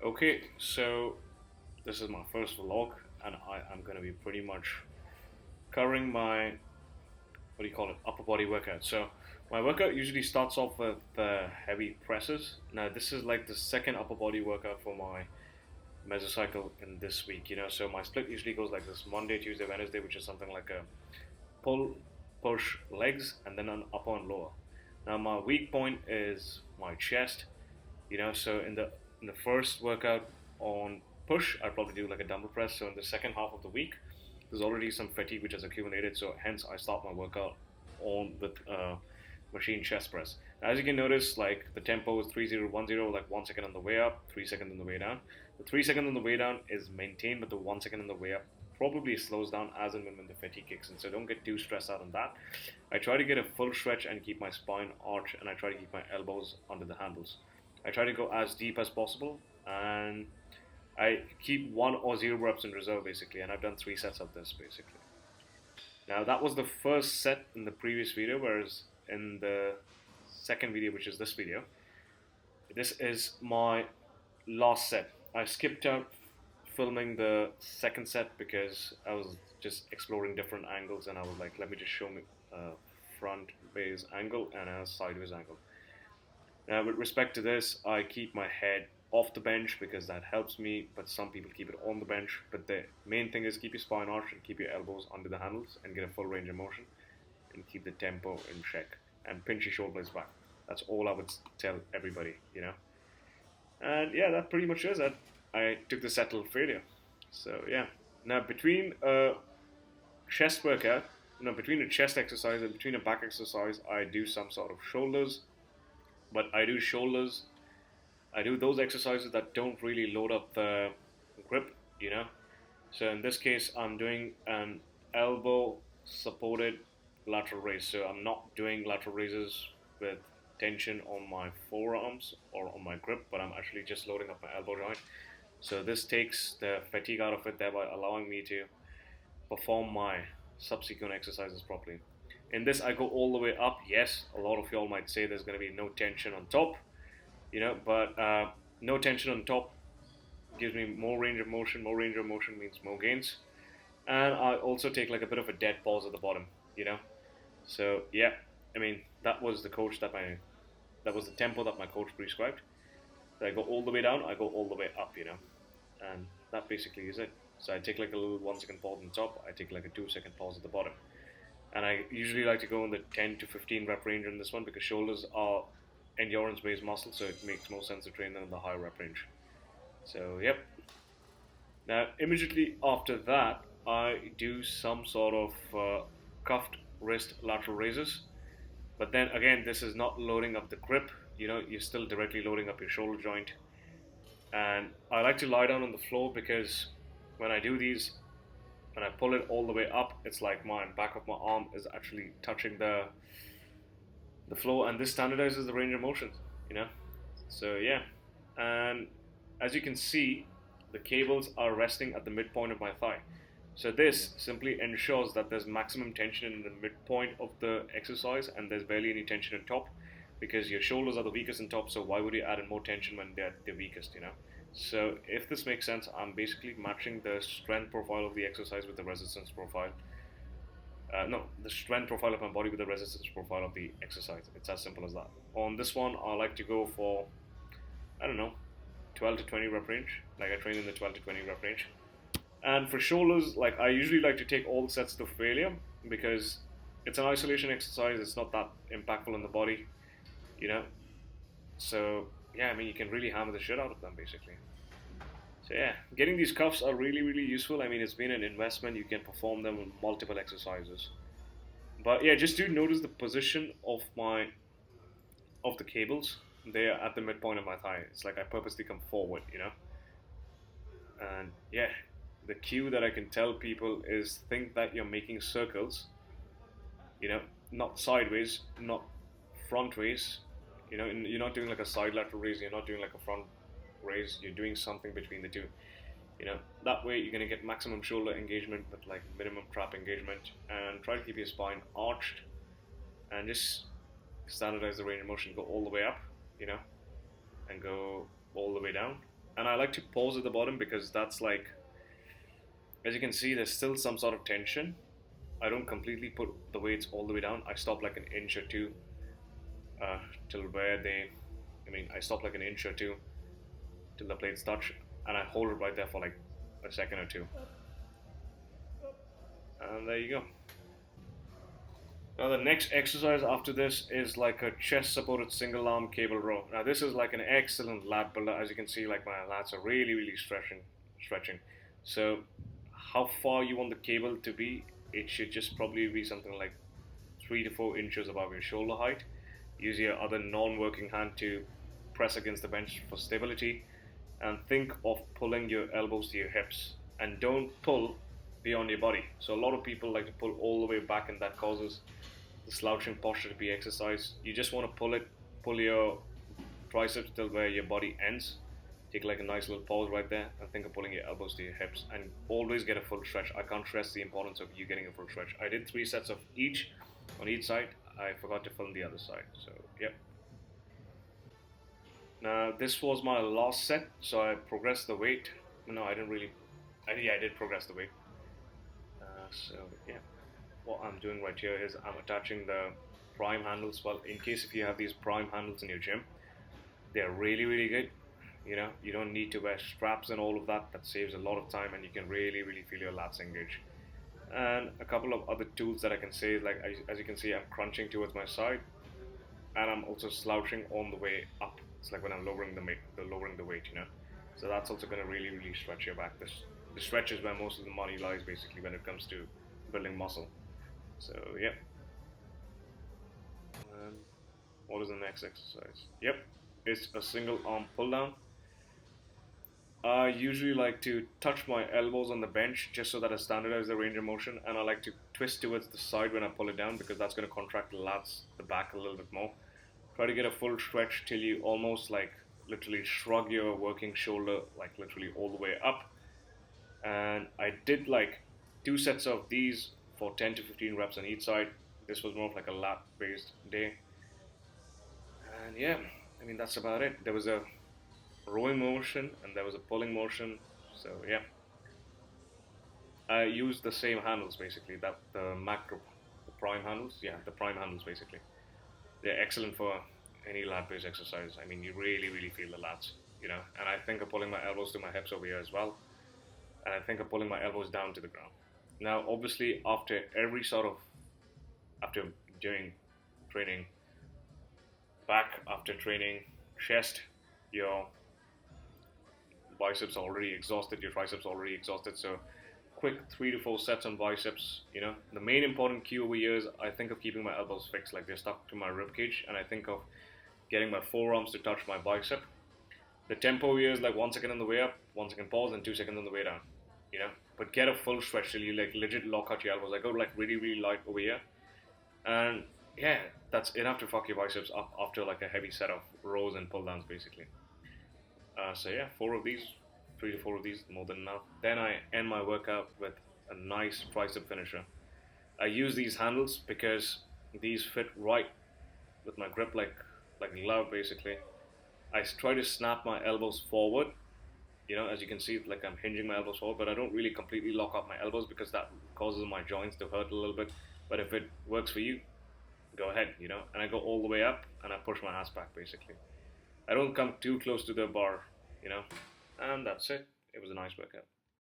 Okay, so this is my first vlog, and I'm gonna be pretty much covering my what do you call it upper body workout. So my workout usually starts off with heavy presses. Now this is like the second upper body workout for my mesocycle in this week. So my split usually goes like this: Monday, Tuesday, Wednesday, which is something like a pull, push, legs, and then an upper and lower. Now my weak point is my chest. So in the first workout on push, I probably do like a dumbbell press. So in the second half of the week, there's already some fatigue which has accumulated. So hence I start my workout on with machine chest press. Now, as you can notice, like the tempo is 3010, like 1 second on the way up, 3 seconds on the way down. The 3 seconds on the way down is maintained, but the 1 second on the way up probably slows down as and when the fatigue kicks in. So don't get too stressed out on that. I try to get a full stretch and keep my spine arched, and I try to keep my elbows under the handles. I try to go as deep as possible, and I keep 1 or 0 reps in reserve basically, and I've done 3 sets of this basically. Now that was the first set in the previous video, whereas in the second video, which is this video, this is my last set. I skipped out filming the second set because I was just exploring different angles, and I was like, let me just show me a front ways angle and a sideways angle. Now, with respect to this, I keep my head off the bench because that helps me, but some people keep it on the bench. But the main thing is keep your spine arched and keep your elbows under the handles and get a full range of motion and keep the tempo in check and pinch your shoulder blades back. That's all I would tell everybody. And yeah, that pretty much is it. I took the settled failure. So yeah. Now between a chest workout, between a chest exercise and between a back exercise, I do some sort of shoulders. But I do shoulders. I do those exercises that don't really load up the grip. So in this case, I'm doing an elbow supported lateral raise. So I'm not doing lateral raises with tension on my forearms or on my grip, but I'm actually just loading up my elbow joint. So this takes the fatigue out of it, thereby allowing me to perform my subsequent exercises properly. In this, I go all the way up. Yes, a lot of y'all might say there's going to be no tension on top, but no tension on top gives me more range of motion. More range of motion means more gains. And I also take like a bit of a dead pause at the bottom. So yeah, I mean, that was the tempo that my coach prescribed. So I go all the way down, I go all the way up. And that basically is it. So I take like a little 1 second pause on the top, I take like a 2 second pause at the bottom. And I usually like to go in the 10 to 15 rep range on this one because shoulders are endurance based muscles, so it makes more sense to train them in the higher rep range. So, yep. Now, immediately after that, I do some sort of cuffed wrist lateral raises. But then again, this is not loading up the grip. You're still directly loading up your shoulder joint. And I like to lie down on the floor because when I do these, when I pull it all the way up, it's like my back of my arm is actually touching the floor, and this standardizes the range of motion. So yeah, and as you can see, the cables are resting at the midpoint of my thigh. So this simply ensures that there's maximum tension in the midpoint of the exercise, and there's barely any tension on top, because your shoulders are the weakest on top. So why would you add in more tension when they're the weakest? So if this makes sense, I'm basically matching the strength profile of the exercise with the resistance profile. No, the strength profile of my body with the resistance profile of the exercise. It's as simple as that. On this one, I like to go for, I don't know, 12 to 20 rep range. Like I train in the 12 to 20 rep range. And for shoulders, like I usually like to take all sets to failure because it's an isolation exercise. It's not that impactful on the body. So yeah, I mean, you can really hammer the shit out of them basically. So yeah, getting these cuffs are really, really useful. I mean, it's been an investment. You can perform them on multiple exercises. But yeah, just do notice the position of the cables. They are at the midpoint of my thigh. It's like I purposely come forward. And yeah, the cue that I can tell people is think that you're making circles, not sideways, not frontways. You're not doing like a side lateral raise, you're not doing like a front raise, you're doing something between the two. That way you're going to get maximum shoulder engagement with like minimum trap engagement, and try to keep your spine arched and just standardize the range of motion. Go all the way up, and go all the way down. And I like to pause at the bottom because that's like, as you can see, there's still some sort of tension. I don't completely put the weights all the way down. I stop like an inch or two uh, till where they, I mean, I stop like an inch or two till the plates touch, and I hold it right there for like a second or two. And there you go. Now the next exercise after this is like a chest supported single arm cable row. Now this is like an excellent lat builder. As you can see, like my lats are really stretching. So how far you want the cable to be, it should just probably be something like 3 to 4 inches above your shoulder height. Use your other non-working hand to press against the bench for stability, and think of pulling your elbows to your hips, and don't pull beyond your body. So a lot of people like to pull all the way back, and that causes the slouching posture to be exercised. You just want to pull your triceps till where your body ends. Take like a nice little pause right there and think of pulling your elbows to your hips, and always get a full stretch. I can't stress the importance of you getting a full stretch. I did 3 sets of each on each side. I forgot to film the other side. So, yep. Now, this was my last set, so I progressed the weight. No, I didn't really. Yeah, I did progress the weight. So, yeah. What I'm doing right here is I'm attaching the prime handles. Well, in case if you have these prime handles in your gym, they're really good. You know, you don't need to wear straps and all of that. That saves a lot of time, and you can really feel your lats engage. And a couple of other tools that I can say, like as you can see, I'm crunching towards my side, and I'm also slouching on the way up. It's like when I'm lowering the weight, you know. So that's also going to really stretch your back. The stretch is where most of the money lies, basically, when it comes to building muscle. So yeah. And what is the next exercise? Yep, it's a single arm pull down. I usually like to touch my elbows on the bench just so that I standardize the range of motion, and I like to twist towards the side when I pull it down because that's going to contract the lats, the back a little bit more. Try to get a full stretch till you almost like literally shrug your working shoulder like literally all the way up. And I did like 2 sets of these for 10 to 15 reps on each side. This was more of like a lat based day. And yeah, I mean, that's about it. There was a rowing motion and there was a pulling motion. So yeah, I used the same handles basically, that the macro, the prime handles. Yeah, the prime handles basically. They're excellent for any lat based exercise. I mean, you really feel the lats, you know. And I think of pulling my elbows to my hips over here as well, and I think of pulling my elbows down to the ground. Now obviously after doing training back, after training chest, your biceps are already exhausted, your triceps are already exhausted. So quick 3 to 4 sets on biceps. You know, the main important key over here is I think of keeping my elbows fixed, like they're stuck to my rib cage, and I think of getting my forearms to touch my bicep. The tempo here is like 1 second on the way up, 1 second pause, and 2 seconds on the way down. You know, but get a full stretch till you like legit lock out your elbows. I go like really light over here, and yeah, that's enough to fuck your biceps up after like a heavy set of rows and pull downs basically. So yeah, 3 to 4 of these, more than enough. Then I end my workout with a nice tricep finisher. I use these handles because these fit right with my grip, like a glove basically. I try to snap my elbows forward. You know, as you can see, like I'm hinging my elbows forward, but I don't really completely lock up my elbows because that causes my joints to hurt a little bit. But if it works for you, go ahead, you know. And I go all the way up and I push my ass back basically. I don't come too close to the bar, you know. And that's it. It was a nice workout.